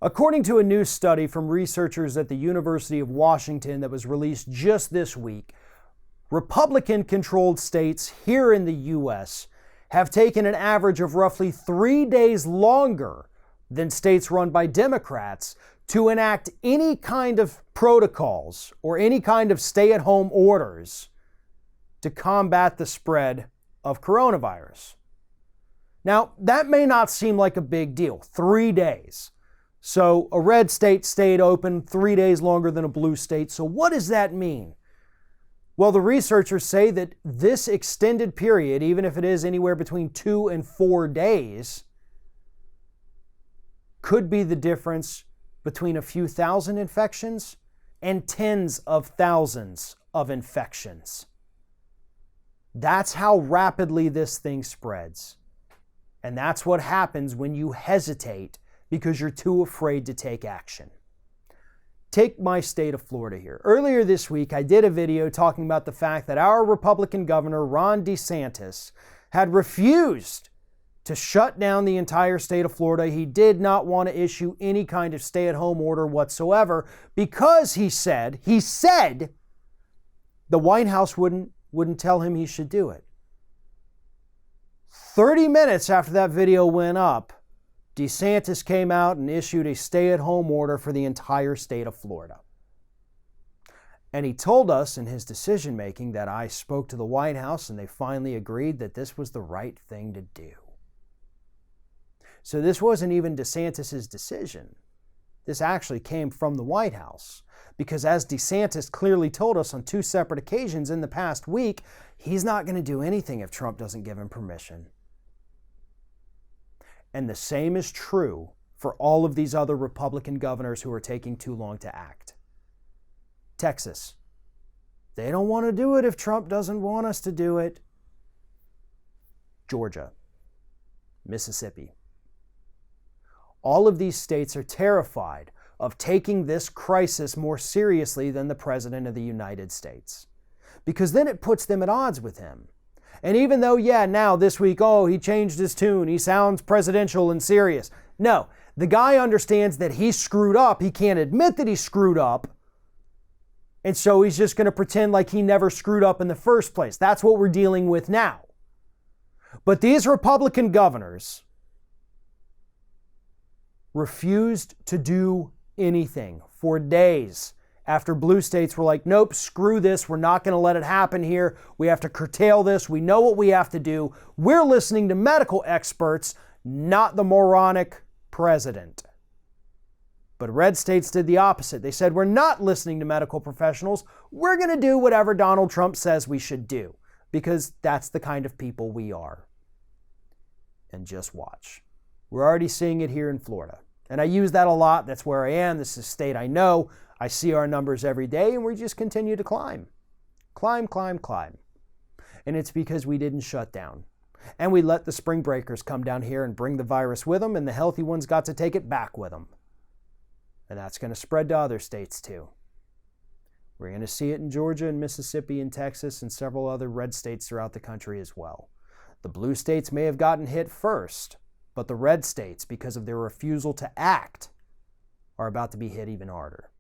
According to a new study from researchers at the University of Washington that was released just this week, Republican-controlled states here in the U.S. have taken an average of roughly 3 days longer than states run by Democrats to enact any kind of protocols or any kind of stay-at-home orders to combat the spread of coronavirus. Now, that may not seem like a big deal, 3 days. So a red state stayed open 3 days longer than a blue state. So what does that mean? Well, the researchers say that this extended period, even if it is anywhere between 2 and 4 days, could be the difference between a few thousand infections and tens of thousands of infections. That's how rapidly this thing spreads. And that's what happens when you hesitate because you're too afraid to take action. Take my state of Florida here. Earlier this week, I did a video talking about the fact that our Republican governor, Ron DeSantis, had refused to shut down the entire state of Florida. He did not want to issue any kind of stay-at-home order whatsoever because he said the White House wouldn't tell him he should do it. 30 minutes after that video went up, DeSantis came out and issued a stay-at-home order for the entire state of Florida. And he told us in his decision-making that I spoke to the White House and they finally agreed that this was the right thing to do. So this wasn't even DeSantis' decision. This actually came from the White House. Because as DeSantis clearly told us on 2 separate occasions in the past week, he's not going to do anything if Trump doesn't give him permission. And the same is true for all of these other Republican governors who are taking too long to act. Texas, they don't want to do it if Trump doesn't want us to do it. Georgia, Mississippi. All of these states are terrified of taking this crisis more seriously than the President of the United States, because then it puts them at odds with him. And even though, now this week, he changed his tune, he sounds presidential and serious. No, the guy understands that he screwed up. He can't admit that he screwed up. And so he's just going to pretend like he never screwed up in the first place. That's what we're dealing with now. But these Republican governors refused to do anything for days after blue states were like, nope, screw this. We're not going to let it happen here. We have to curtail this. We know what we have to do. We're listening to medical experts, not the moronic president. But red states did the opposite. They said, we're not listening to medical professionals. We're going to do whatever Donald Trump says we should do, because that's the kind of people we are. And just watch. We're already seeing it here in Florida. And I use that a lot. That's where I am. This is a state I know. I see our numbers every day, and we just continue to climb. Climb, climb, climb. And it's because we didn't shut down. And we let the spring breakers come down here and bring the virus with them, and the healthy ones got to take it back with them. And that's going to spread to other states too. We're going to see it in Georgia and Mississippi and Texas and several other red states throughout the country as well. The blue states may have gotten hit first, but the red states, because of their refusal to act, are about to be hit even harder.